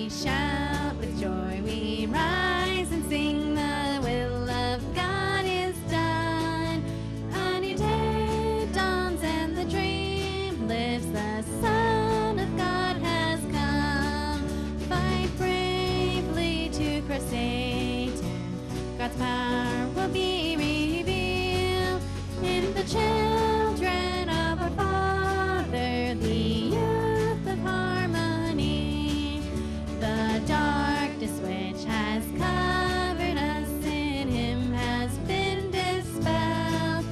we shout with joy, we rise and sing, the will of God is done. A new day dawns and the dream lives, the Son of God has come. Fight bravely to crush Satan, God's power will be revealed in the children of our Father, the youth of harmony. The darkness which has covered us in Him has been dispelled.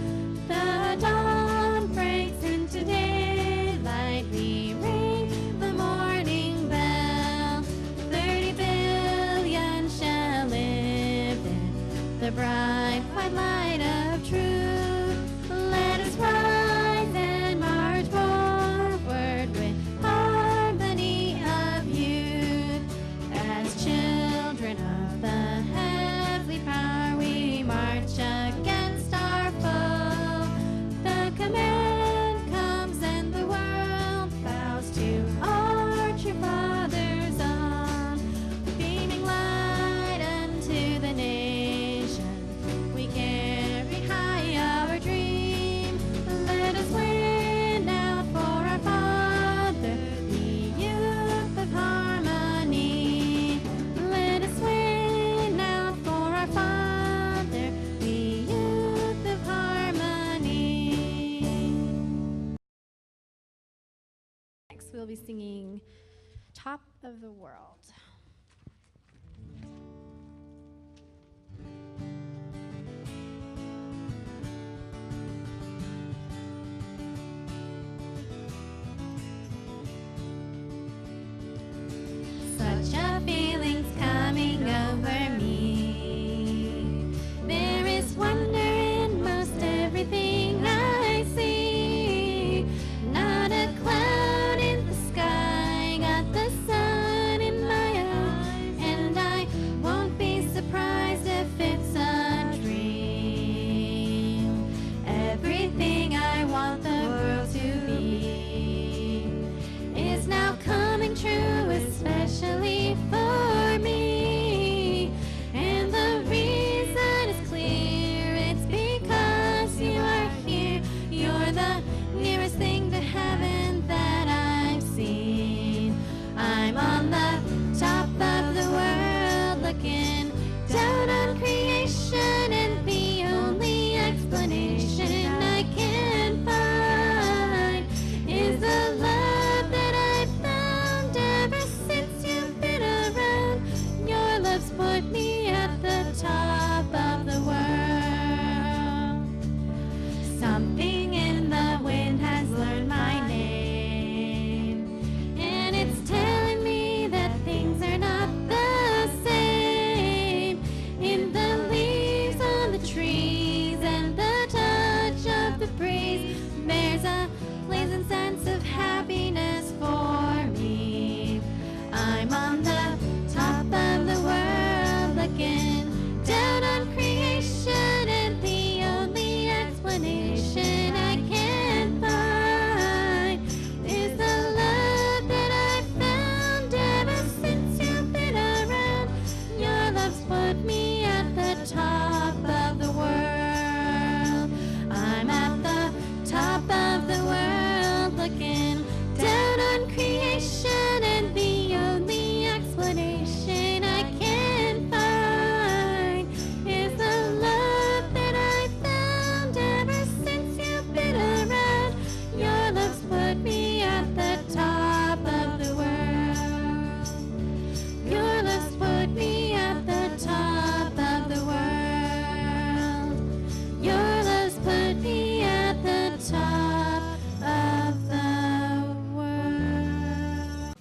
The dawn breaks into daylight, we ring the morning bell. 30 billion shall live in the bright white light of truth. Let us rise and march forward with harmony of youth. As children of the heavenly power, we march against our foe. The command comes and the world bows to our true Father's own. Beaming light unto the nation, we carry high our dream. Let us win out for our Father, the youth of harmony. Let us win out for our Father, the youth of harmony. Next, we'll be singing Top of the World. Such a feeling's coming over me. There is wonder in most everything I see. Not a cloud in the sky, got the sun in my eye, and I won't be surprised if it's a dream. Everything I want the world to be is now coming true, especially for me. And the reason is clear, it's because you are here. You're the nearest thing to heaven that I've seen. I'm on the top of the world, looking down on creation, and the only explanation I can find is the love that I've found ever since you've been around. Your love's put me at the top of the world. Something in the wind has learned my name, and it's telling me that things are not the same. In the leaves on the trees and the touch of the breeze, there's a pleasant sense of happiness for me. I'm on the top of the world, looking down on creation, and the only explanation I can find is the love that I've found ever since you've been around. Your love's put me at the top of the world. I'm at the top of the world, looking down on creation, and the only explanation I can find is the love that I found ever since you've been around. Your love's put me at the top of the world. Your love's put me at the top of the world. Your love's put me at the top of the world.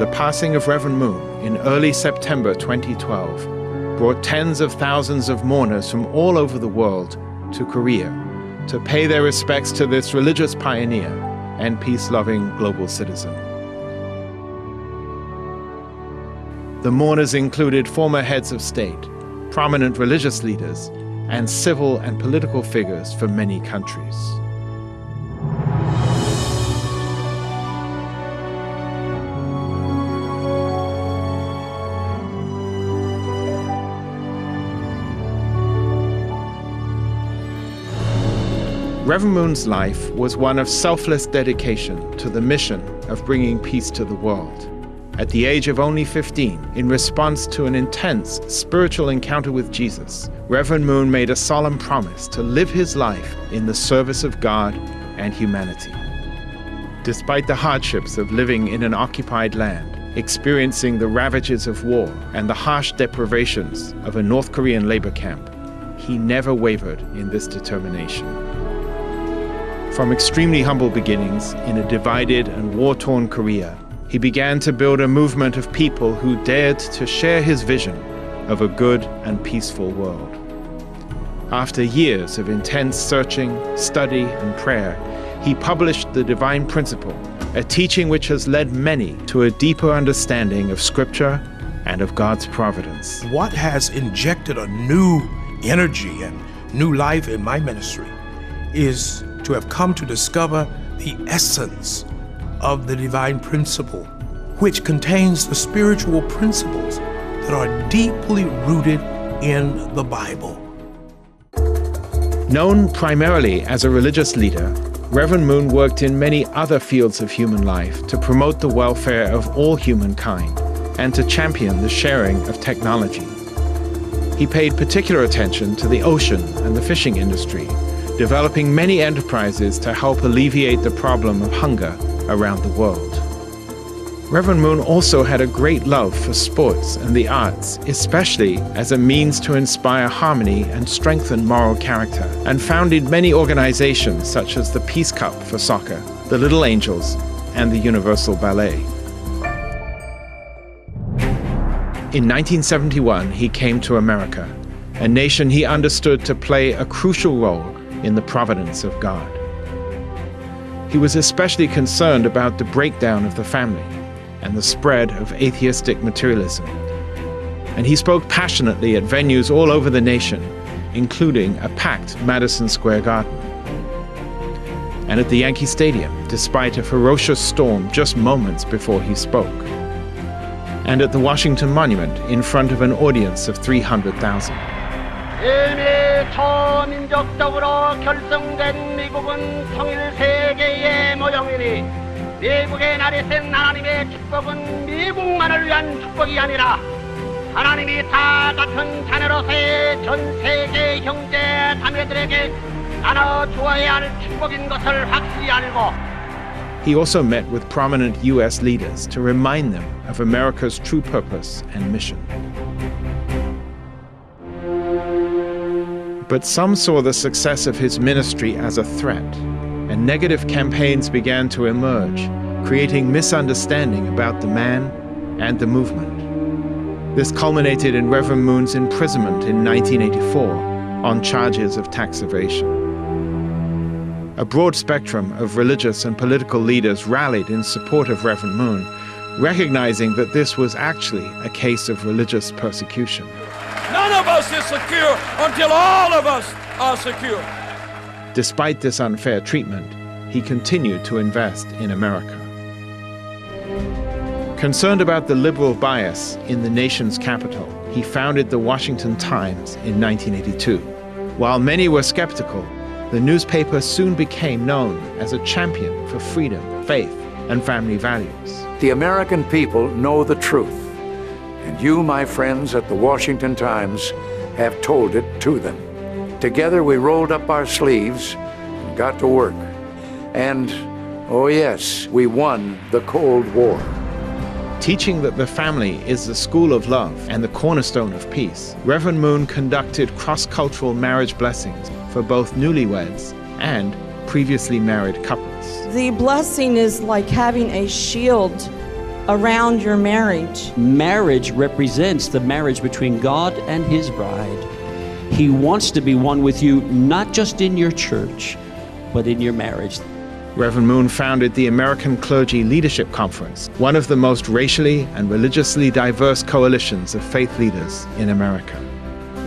the passing of Reverend Moon in early September 2012 brought tens of thousands of mourners from all over the world to Korea to pay their respects to this religious pioneer and peace-loving global citizen. The mourners included former heads of state, prominent religious leaders, and civil and political figures from many countries. Reverend Moon's life was one of selfless dedication to the mission of bringing peace to the world. At the age of only 15, in response to an intense spiritual encounter with Jesus, Reverend Moon made a solemn promise to live his life in the service of God and humanity. Despite the hardships of living in an occupied land, experiencing the ravages of war and the harsh deprivations of a North Korean labor camp, he never wavered in this determination. From extremely humble beginnings in a divided and war-torn Korea, he began to build a movement of people who dared to share his vision of a good and peaceful world. After years of intense searching, study, and prayer, he published The Divine Principle, a teaching which has led many to a deeper understanding of Scripture and of God's providence. What has injected a new energy and new life in my ministry is to have come to discover the essence of the divine principle, which contains the spiritual principles that are deeply rooted in the Bible. Known primarily as a religious leader, Reverend Moon worked in many other fields of human life to promote the welfare of all humankind and to champion the sharing of technology. He paid particular attention to the ocean and the fishing industry, developing many enterprises to help alleviate the problem of hunger around the world. Reverend Moon also had a great love for sports and the arts, especially as a means to inspire harmony and strengthen moral character, and founded many organizations such as the Peace Cup for soccer, the Little Angels, and the Universal Ballet. In 1971, he came to America, a nation he understood to play a crucial role in the providence of God. He was especially concerned about the breakdown of the family and the spread of atheistic materialism. And he spoke passionately at venues all over the nation, including a packed Madison Square Garden. And at the Yankee Stadium, despite a ferocious storm just moments before he spoke. And at the Washington Monument in front of an audience of 300,000. 초민족적으로 결성된 미국은 통일 세계의 모형이니 미국의 나라된 하나님의 축복은 미국만을 위한 축복이 아니라 하나님이 다 같은 자녀로서의 전 세계 형제 자매들에게 나눠 주어야 할 축복인 것을 확실히 알고. He also met with prominent U.S. leaders to remind them of America's true purpose and mission. But some saw the success of his ministry as a threat, and negative campaigns began to emerge, creating misunderstanding about the man and the movement. This culminated in Reverend Moon's imprisonment in 1984 on charges of tax evasion. A broad spectrum of religious and political leaders rallied in support of Reverend Moon, recognizing that this was actually a case of religious persecution. None of us is secure until all of us are secure. Despite this unfair treatment, he continued to invest in America. Concerned about the liberal bias in the nation's capital, he founded the Washington Times in 1982. While many were skeptical, the newspaper soon became known as a champion for freedom, faith, and family values. The American people know the truth. And you, my friends at the Washington Times, have told it to them. Together we rolled up our sleeves and got to work. And, oh yes, we won the Cold War. Teaching that the family is the school of love and the cornerstone of peace, Reverend Moon conducted cross-cultural marriage blessings for both newlyweds and previously married couples. The blessing is like having a shield around your marriage. Marriage represents the marriage between God and His bride. He wants to be one with you, not just in your church, but in your marriage. Reverend Moon founded the American Clergy Leadership Conference, one of the most racially and religiously diverse coalitions of faith leaders in America.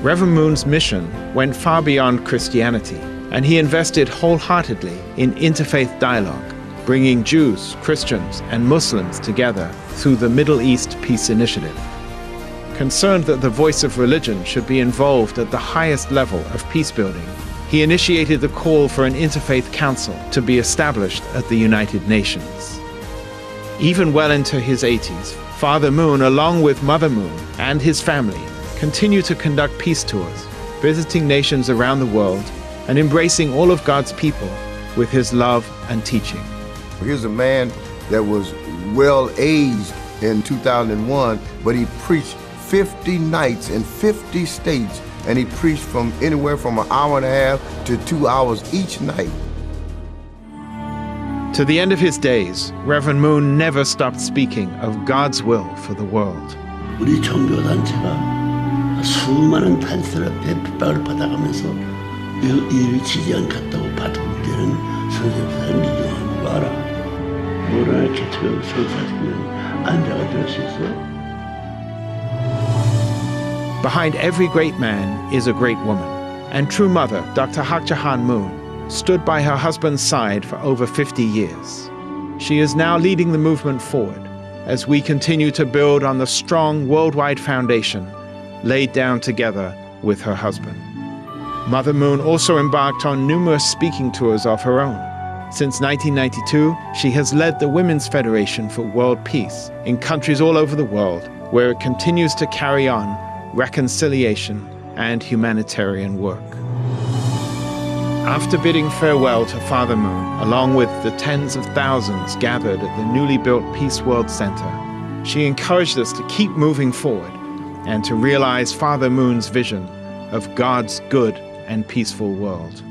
Reverend Moon's mission went far beyond Christianity, and he invested wholeheartedly in interfaith dialogue, bringing Jews, Christians, and Muslims together through the Middle East Peace Initiative. Concerned that the voice of religion should be involved at the highest level of peace building, he initiated the call for an interfaith council to be established at the United Nations. Even well into his 80s, Father Moon, along with Mother Moon and his family, continue to conduct peace tours, visiting nations around the world and embracing all of God's people with his love and teaching. Here's a man that was well aged in 2001, but he preached 50 nights in 50 states, and he preached from anywhere from an hour and a half to 2 hours each night. To the end of his days, Reverend Moon never stopped speaking of God's will for the world. 우리 종교단체가 수많은 탄소를 핍박을 받아가면서 이를 지지한 같다고 받아들이는 선생님들 믿음하고 봐라. 뭐라 개척하고 선사시키면 안자가 될 수 있어? Behind every great man is a great woman, and true mother, Dr. Hak Jahan Moon, stood by her husband's side for over 50 years. She is now leading the movement forward as we continue to build on the strong worldwide foundation laid down together with her husband. Mother Moon also embarked on numerous speaking tours of her own. Since 1992, she has led the Women's Federation for World Peace in countries all over the world, where it continues to carry on reconciliation and humanitarian work. After bidding farewell to Father Moon, along with the tens of thousands gathered at the newly built Peace World Center, she encouraged us to keep moving forward and to realize Father Moon's vision of God's good and peaceful world.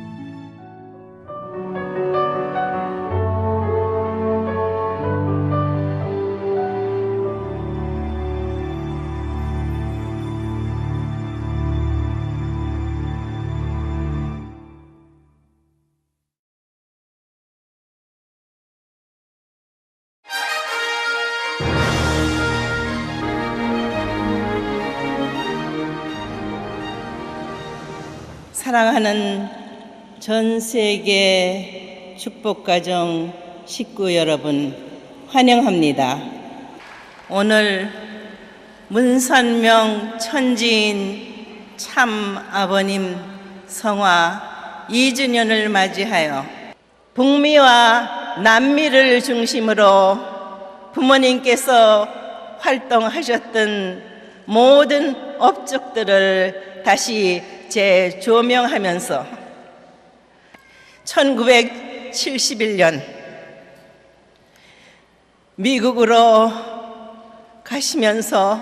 사랑하는 전 세계 축복가정 식구 여러분, 환영합니다. 오늘 문선명 천지인 참 아버님 성화 2주년을 맞이하여 북미와 남미를 중심으로 부모님께서 활동하셨던 모든 업적들을 다시 재조명하면서 1971년 미국으로 가시면서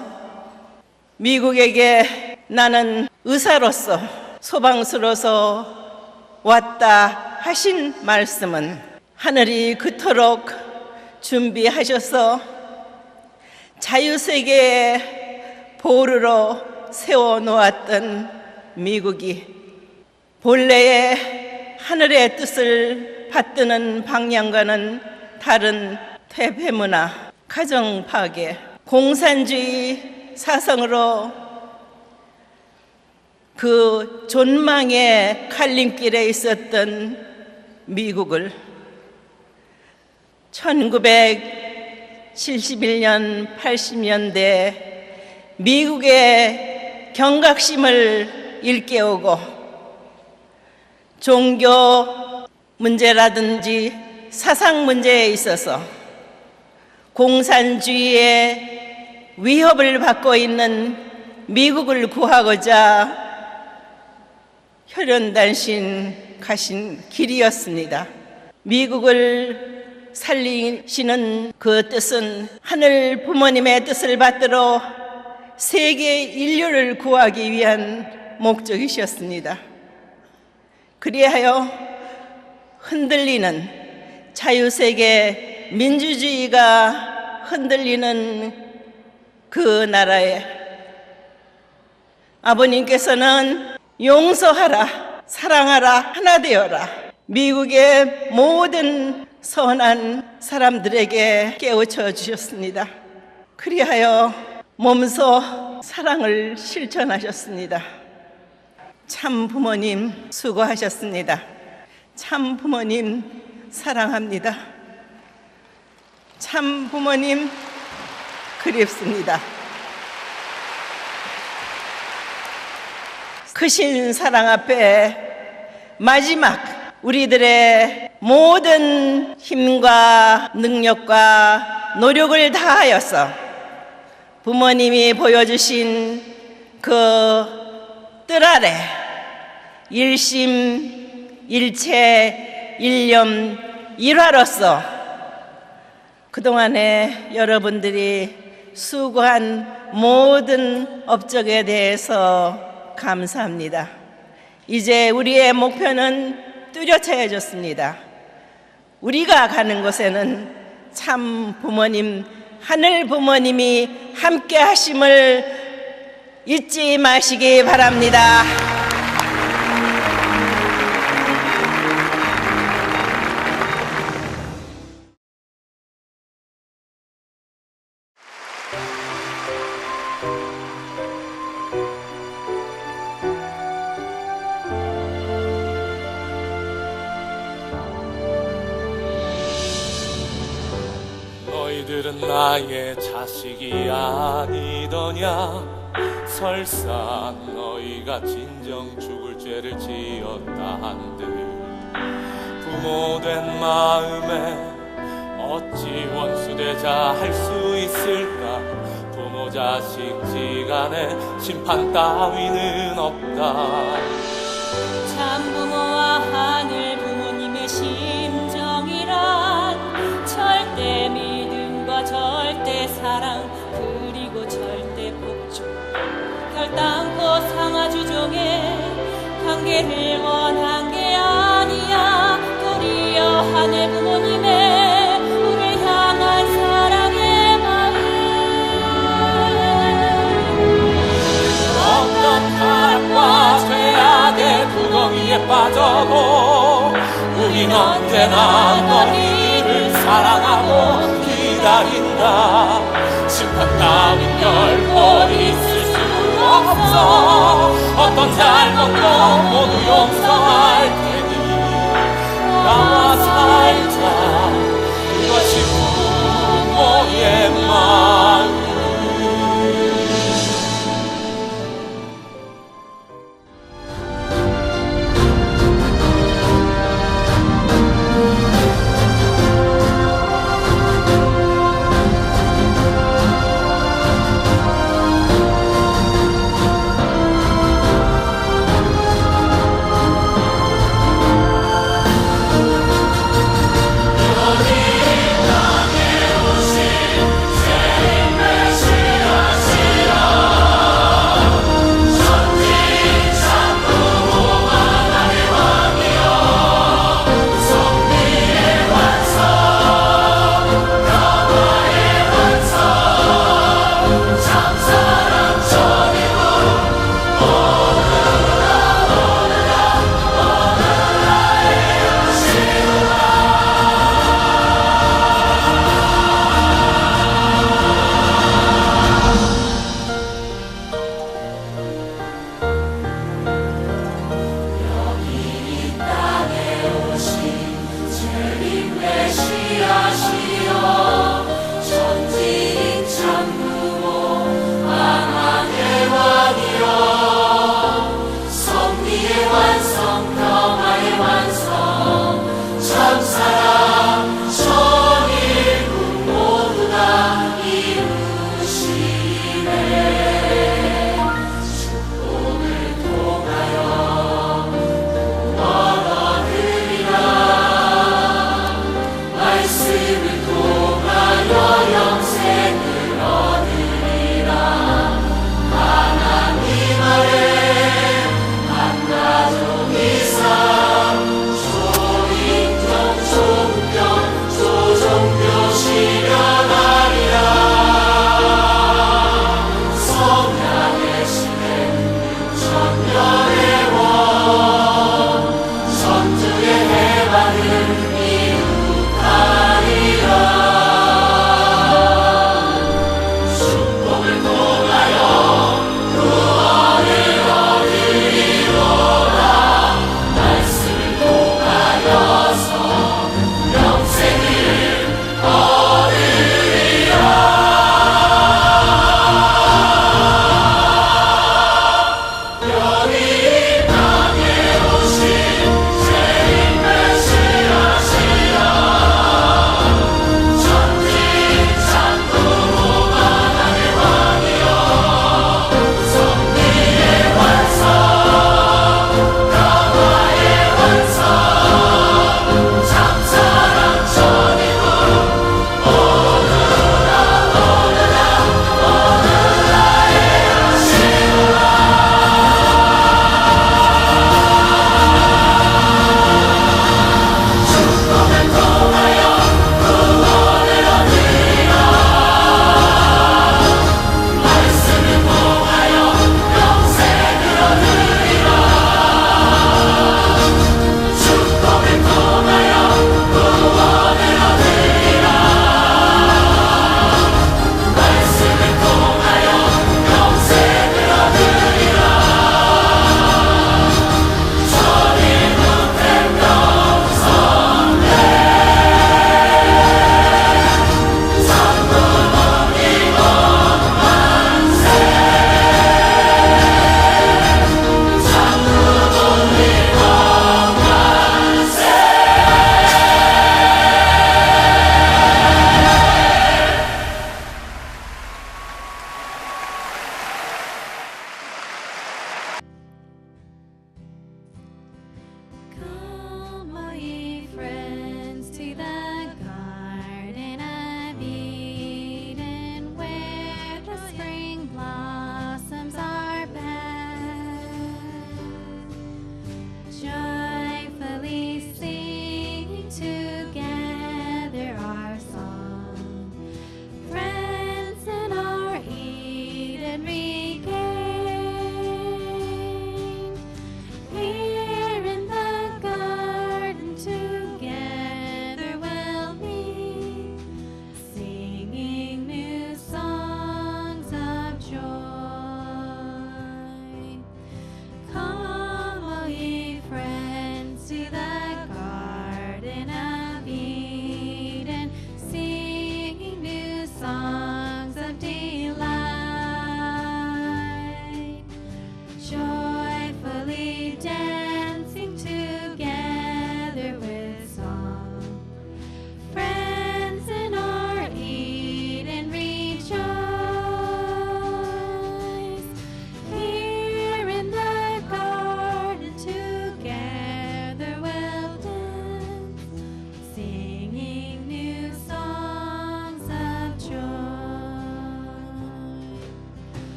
미국에게 나는 의사로서 소방수로서 왔다 하신 말씀은 하늘이 그토록 준비하셔서 자유세계의 보루로 세워놓았던 미국이 본래의 하늘의 뜻을 받드는 방향과는 다른 퇴폐문화, 가정파괴, 공산주의 사상으로 그 존망의 갈림길에 있었던 미국을 1971년, 80년대 미국의 경각심을 일깨우고 종교 문제라든지 사상 문제에 있어서 공산주의의 위협을 받고 있는 미국을 구하고자 혈연단신 가신 길이었습니다. 미국을 살리시는 그 뜻은 하늘 부모님의 뜻을 받들어 세계 인류를 구하기 위한 목적이셨습니다. 그리하여 흔들리는 자유세계 민주주의가 흔들리는 그 나라에 아버님께서는 용서하라, 사랑하라, 하나 되어라. 미국의 모든 선한 사람들에게 깨우쳐 주셨습니다. 그리하여 몸소 사랑을 실천하셨습니다. 참 부모님 수고하셨습니다. 참 부모님 사랑합니다. 참 부모님 그립습니다. 크신 사랑 앞에 마지막 우리들의 모든 힘과 능력과 노력을 다하여서 부모님이 보여주신 그 뜰 아래 일심, 일체, 일념, 일화로서 그동안에 여러분들이 수고한 모든 업적에 대해서 감사합니다. 이제 우리의 목표는 뚜렷해졌습니다. 우리가 가는 곳에는 참 부모님, 하늘 부모님이 함께 하심을 잊지 마시기 바랍니다. 너희들은 나의 자식이 아니더냐? 설사 너희가 진정 죽을 죄를 지었다 한들 부모된 마음에 어찌 원수되자 할 수 있을까? 부모 자식 지간에 심판 따위는 없다. 참부모와 하늘 부모님의 심정이란 절대 믿음과 절대 사랑 그리고 절대 복종 결단코 상하주종의 관계를 원한 게 아니야. 도리어 하늘 부모님의 우리를 향한 사랑의 마음 어떤 타락과 죄악의 구덩이에 빠져도 우린 언제나 너희를 사랑하고 기다린다. 심판 따윈 결코 있을 수 없어. 어떤 잘못도 모두 용서할 테니 나와 살자. 그것이 부모의 마음.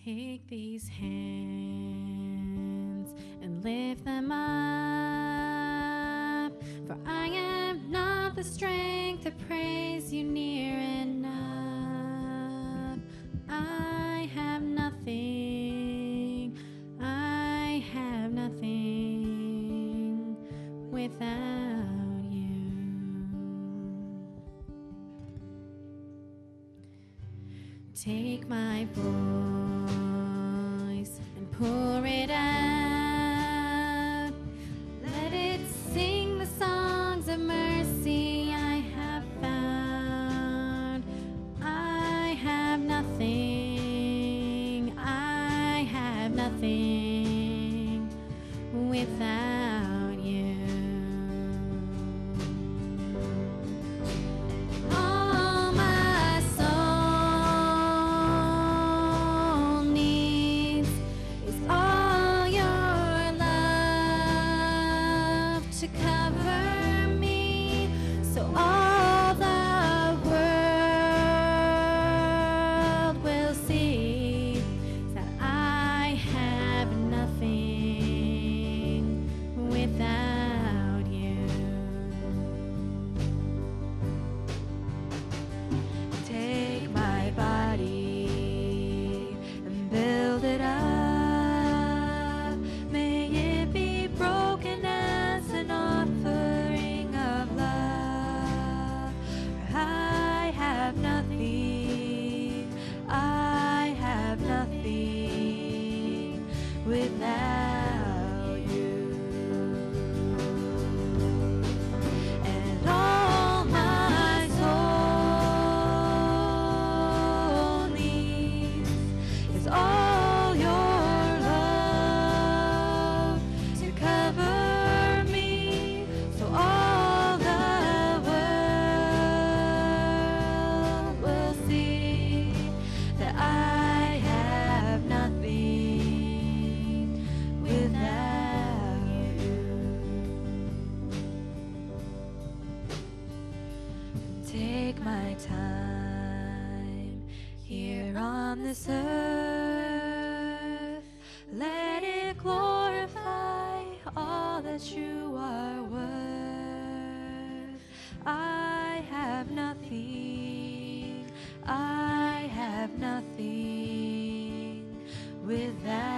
Take these hands and lift them up, for I am not the strength to praise you near enough. I have nothing, I have nothing without you. Take my voice and pour it out. Let it sing the songs of mercy I have found. I have nothing, I have nothing without you. All my soul needs is all your love to cover me, so all the world will see that I have nothing without you. Take my body and build it up. May it be broken as an offering of love. I have nothing, I have nothing without you. And all my soul needs is all your love to cover me, so all the world will see that I have nothing without you. Take my time here on this earth. Let it glorify all that you are worth. I have nothing, I have nothing without